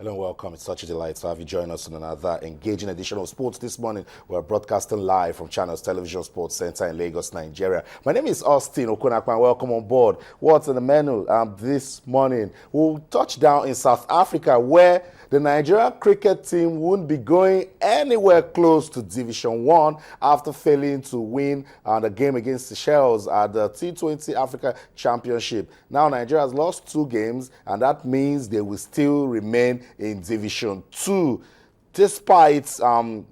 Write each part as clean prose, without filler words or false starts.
Hello and welcome. It's such a delight to have you join us in another engaging edition of Sports This Morning. We're broadcasting live from Channels Television Sports Center in Lagos, Nigeria. My name is Austin Okunakwan. Welcome on board. What's in the menu this morning? We'll touch down in South Africa, where the Nigeria cricket team won't be going anywhere close to Division 1 after failing to win the game against Seychelles at the T20 Africa Championship. Now Nigeria has lost 2 games, and that means they will still remain in Division 2. Despite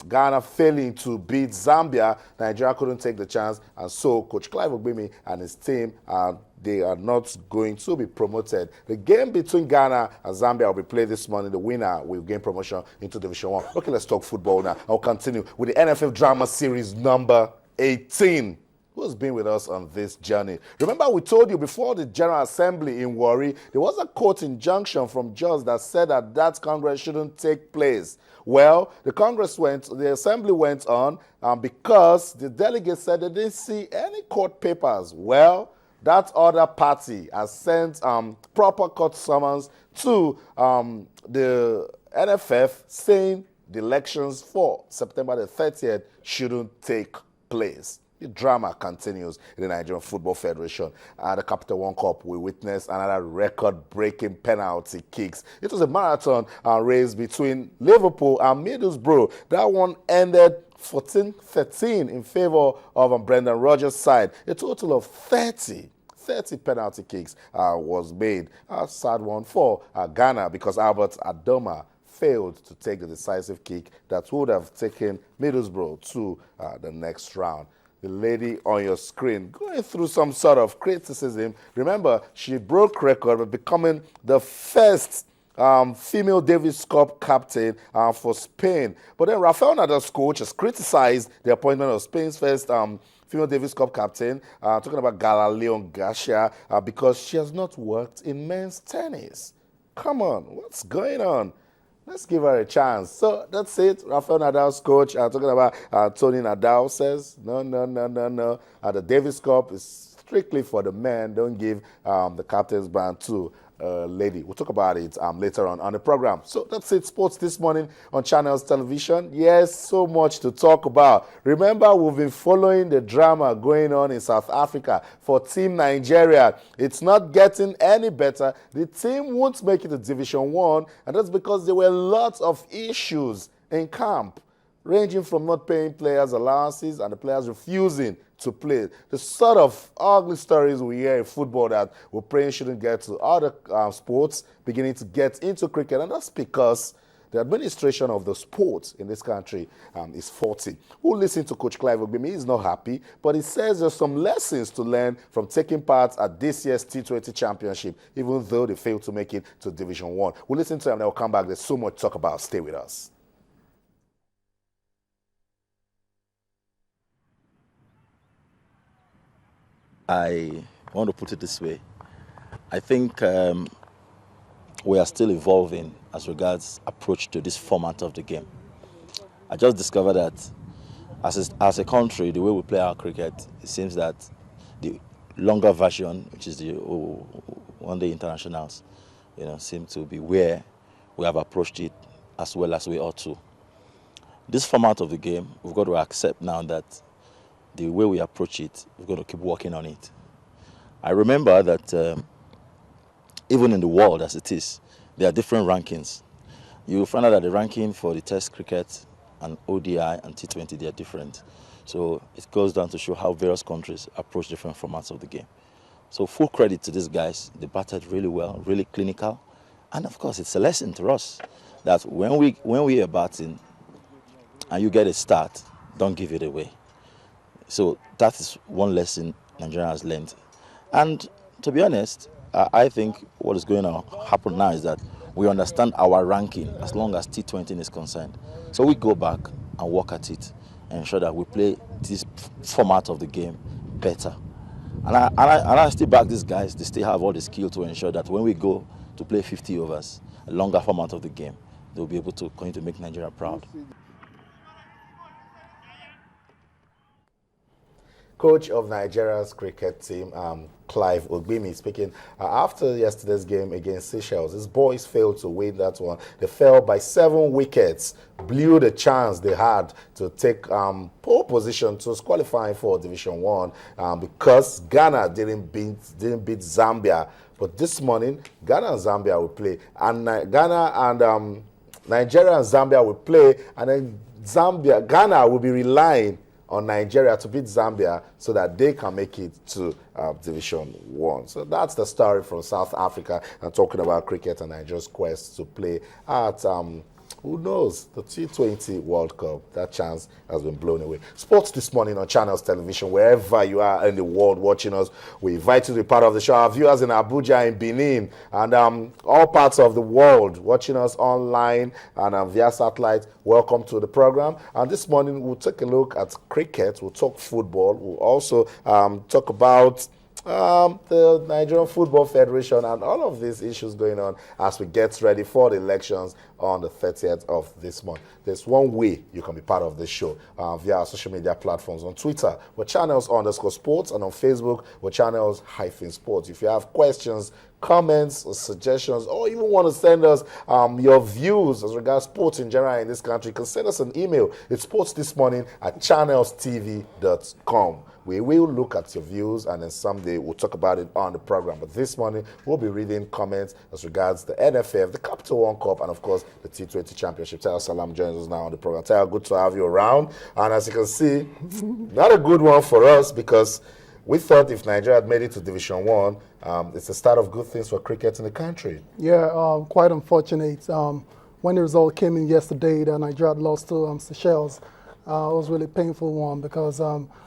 Ghana failing to beat Zambia, Nigeria couldn't take the chance, and so Coach Clive Ogbemi and his team they are not going to be promoted. The game between Ghana and Zambia will be played this morning. The winner will gain promotion into Division 1. Okay, let's talk football now. I'll continue with the NFL Drama Series number 18. Who's been with us on this journey? Remember, we told you before the General Assembly in Warri, there was a court injunction from judge that said that Congress shouldn't take place. Well, the Assembly went on because the delegates said they didn't see any court papers. Well, that other party has sent proper court summons to the NFF saying the elections for September the 30th shouldn't take place. The drama continues in the Nigerian Football Federation. At the Capital One Cup, we witnessed another record-breaking penalty kicks. It was a marathon race between Liverpool and Middlesbrough. That one ended 14-13 in favor of Brendan Rodgers' side. A total of 30 penalty kicks was made. A sad one for Ghana, because Albert Adoma failed to take the decisive kick that would have taken Middlesbrough to the next round. The lady on your screen going through some sort of criticism. Remember, she broke record by becoming the first female Davis Cup captain for Spain. But then Rafael Nadal's coach has criticized the appointment of Spain's first female Davis Cup captain, talking about Gala Garcia, because she has not worked in men's tennis. Come on, what's going on? Let's give her a chance. So that's it. Rafael Nadal's coach talking about Tony Nadal says, no. The Davis Cup is strictly for the men. Don't give the captain's band to lady. We'll talk about it later on the program. So that's it. Sports This Morning on Channels Television. Yes, so much to talk about. Remember, we've been following the drama going on in South Africa for Team Nigeria. It's not getting any better. The team won't make it to Division 1, and that's because there were lots of issues in camp, ranging from not paying players allowances and the players refusing to play. The sort of ugly stories we hear in football that we're praying shouldn't get to other sports, beginning to get into cricket, and that's because the administration of the sports in this country is faulty. We'll listen to Coach Clive Ogbemi. He's not happy, but he says there's some lessons to learn from taking part at this year's T20 Championship, even though they failed to make it to Division 1. We'll listen to him and then we'll come back. There's so much to talk about. Stay with us. I want to put it this way. I think we are still evolving as regards approach to this format of the game. I just discovered that as a country, the way we play our cricket, it seems that the longer version, which is the one-day internationals, seem to be where we have approached it as well as we ought to. This format of the game, we've got to accept now that the way we approach it, we've got to keep working on it. I remember that even in the world as it is, there are different rankings. You will find out that the ranking for the Test cricket and ODI and T20, they are different. So it goes down to show how various countries approach different formats of the game. So full credit to these guys. They batted really well, really clinical. And of course, it's a lesson to us that when we are batting and you get a start, don't give it away. So that is one lesson Nigeria has learned. And to be honest, I think what is going to happen now is that we understand our ranking as long as T20 is concerned. So we go back and work at it and ensure that we play this format of the game better. And I still back these guys. They still have all the skill to ensure that when we go to play 50 overs, a longer format of the game, they'll be able to continue to make Nigeria proud. coach of Nigeria's cricket team, Clive Ogbimi, speaking after yesterday's game against Seychelles. His boys failed to win that one. They fell by 7 wickets, blew the chance they had to take pole position to qualifying for Division 1 because Ghana didn't beat Zambia. But this morning, Ghana and Zambia will play. And Ghana and Nigeria and Zambia will play. And then Ghana will be relying on Nigeria to beat Zambia so that they can make it to Division 1. So that's the story from South Africa, and talking about cricket and Nigeria's quest to play at, who knows, the T20 World Cup. That chance has been blown away. Sports this morning on Channels Television, wherever you are in the world watching us, we invite you to be part of the show. Our viewers in Abuja, in Benin, and all parts of the world watching us online and via satellite, welcome to the program. And this morning we'll take a look at cricket, we'll talk football, we'll also talk about the Nigerian Football Federation and all of these issues going on as we get ready for the elections on the 30th of this month. There's one way you can be part of this show via our social media platforms. On Twitter, we're channels_sports, and on Facebook, we're channels-sports. If you have questions, comments, or suggestions, or even want to send us your views as regards sports in general in this country, you can send us an email. It's sportsthismorning@channelstv.com. We will look at your views, and then someday we'll talk about it on the program. But this morning, we'll be reading comments as regards the NFF, the Capital One Cup, and of course, the T20 Championship. Tayo Salam joins us now on the program. Tayo, good to have you around. And as you can see, not a good one for us, because we thought if Nigeria had made it to Division 1, it's the start of good things for cricket in the country. Yeah, quite unfortunate. When the result came in yesterday that Nigeria had lost to Seychelles, it was really a painful one, because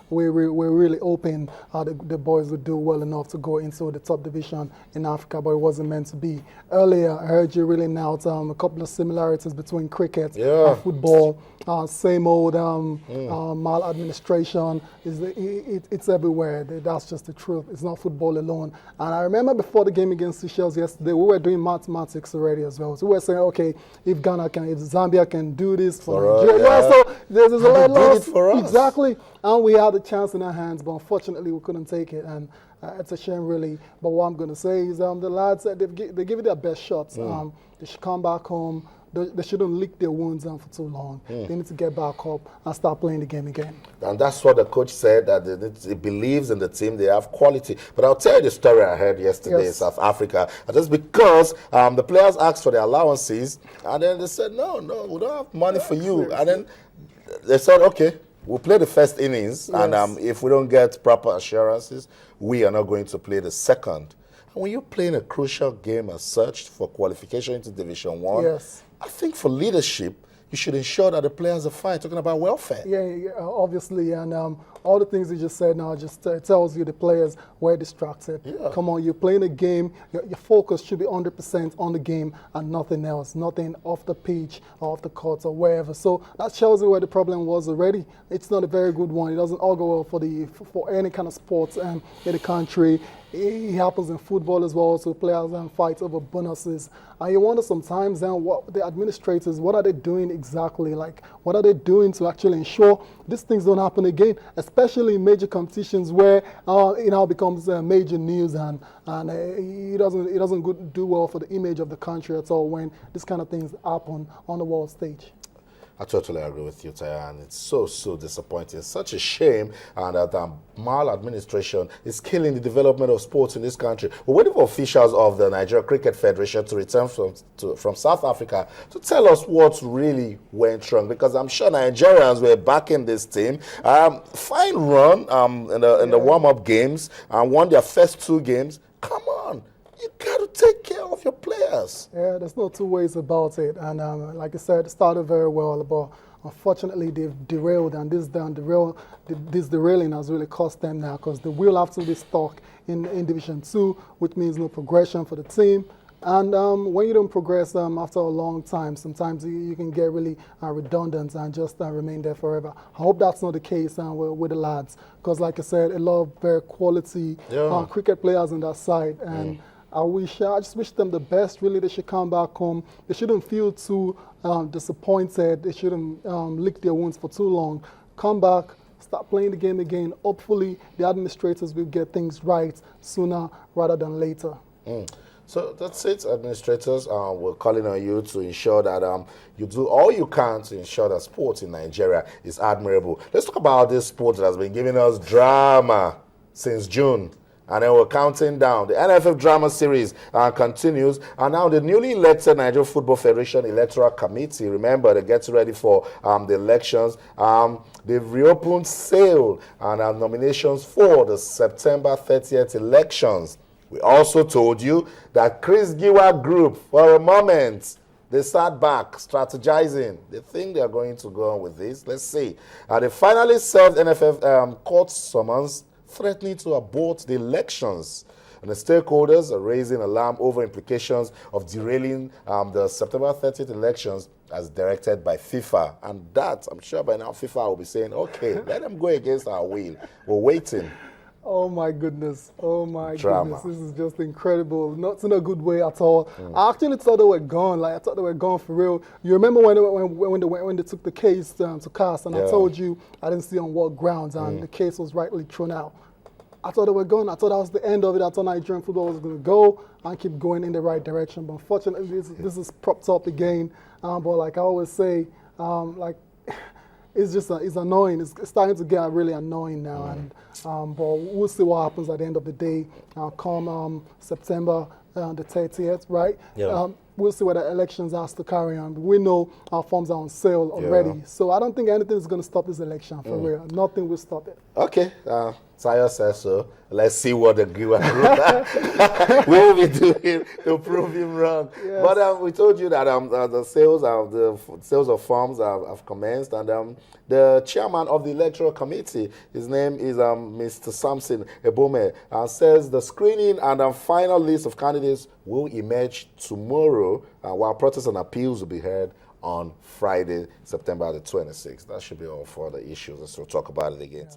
we're really hoping the boys would do well enough to go into the top division in Africa, but it wasn't meant to be. Earlier, I heard you really now a couple of similarities between cricket and football. Same old maladministration. It's everywhere. That's just the truth. It's not football alone. And I remember before the game against Seychelles yesterday, we were doing mathematics already as well. So we were saying, okay, if Zambia can do this for Nigeria, so there's a lot loss for us. Exactly. And we had the chance in our hands, but unfortunately we couldn't take it, and it's a shame, really. But what I'm going to say is the lads, they give it their best shots. They should come back home. They shouldn't lick their wounds for too long. They need to get back up and start playing the game again. And that's what the coach said, that he believes in the team, they have quality. But I'll tell you the story I heard yesterday in South Africa. And that's because the players asked for their allowances, and then they said, no, we don't have money for you. And then they said, okay, we'll play the first innings, and if we don't get proper assurances, we are not going to play the second. And when you're playing a crucial game as such for qualification into Division 1, I think for leadership, you should ensure that the players are fine, talking about welfare. Yeah, obviously, and all the things you just said now just tells you the players were distracted. Come on, you're playing a game, your focus should be 100% on the game and nothing else, nothing off the pitch or off the court or wherever. So that shows you where the problem was already. It's not a very good one. It doesn't all go well for any kind of sports in the country. It happens in football as well, so players fight over bonuses. And you wonder sometimes what the administrators, what are they doing exactly? Like, what are they doing to actually ensure these things don't happen again, especially in major competitions where it now becomes major news, and it doesn't do well for the image of the country at all when this kind of things happen on the world stage. I totally agree with you, Taya, and it's so disappointing. Such a shame, and that maladministration is killing the development of sports in this country. We're waiting for officials of the Nigeria Cricket Federation to return from South Africa to tell us what really went wrong, because I'm sure Nigerians were backing this team. Fine run in the warm-up games and won their first 2 games. Come on. You got to take care of your players. Yeah, there's no two ways about it. And like I said, it started very well, but unfortunately they've derailed, and this derailing has really cost them now, because they will have to be stuck in Division 2, which means no progression for the team. And when you don't progress after a long time, sometimes you can get really redundant and just remain there forever. I hope that's not the case with the lads, because like I said, a lot of very quality cricket players on that side. And I just wish them the best. Really, they should come back home. They shouldn't feel too disappointed. They shouldn't lick their wounds for too long. Come back, start playing the game again. Hopefully, the administrators will get things right sooner rather than later. So that's it, administrators. We're calling on you to ensure that you do all you can to ensure that sports in Nigeria is admirable. Let's talk about this sport that has been giving us drama since June. And then we're counting down. The NFF drama series continues. And now the newly elected Nigeria Football Federation Electoral Committee, remember, they're getting ready for the elections. They've reopened sale and nominations for the September 30th elections. We also told you that Chris Giwa Group, for a moment, they sat back, strategizing. They think they're going to go on with this. Let's see. They finally served NFF court summons threatening to abort the elections. And the stakeholders are raising alarm over implications of derailing the September 30th elections as directed by FIFA. And that, I'm sure by now, FIFA will be saying, okay, let them go against our will. We're waiting. Oh my goodness. Oh my Drama. goodness. This is just incredible. Not in a good way at all. I actually thought they were gone. Like, I thought they were gone for real. You remember when they took the case to cast, and I told you I didn't see on what grounds, and the case was rightly thrown out. I thought they were gone. I thought that was the end of it. I thought Nigerian football was going to go and keep going in the right direction. But unfortunately, this is propped up again. But like I always say, like, it's annoying. It's starting to get really annoying now. And but we'll see what happens at the end of the day. Come September the 30th, right? Yeah. We'll see whether elections has to carry on. We know our forms are on sale already. Yeah. So I don't think anything is going to stop this election, for real. Nothing will stop it. Okay, Tayo says so. Let's see what the Giwa Group will be doing to prove him wrong. Yes. But we told you that the sales of forms have commenced, and the chairman of the electoral committee, his name is Mr. Samson Ebome, says the screening and final list of candidates will emerge tomorrow, while protests and appeals will be heard on Friday, September the 26th. That should be all for the issues. Let's talk about it again.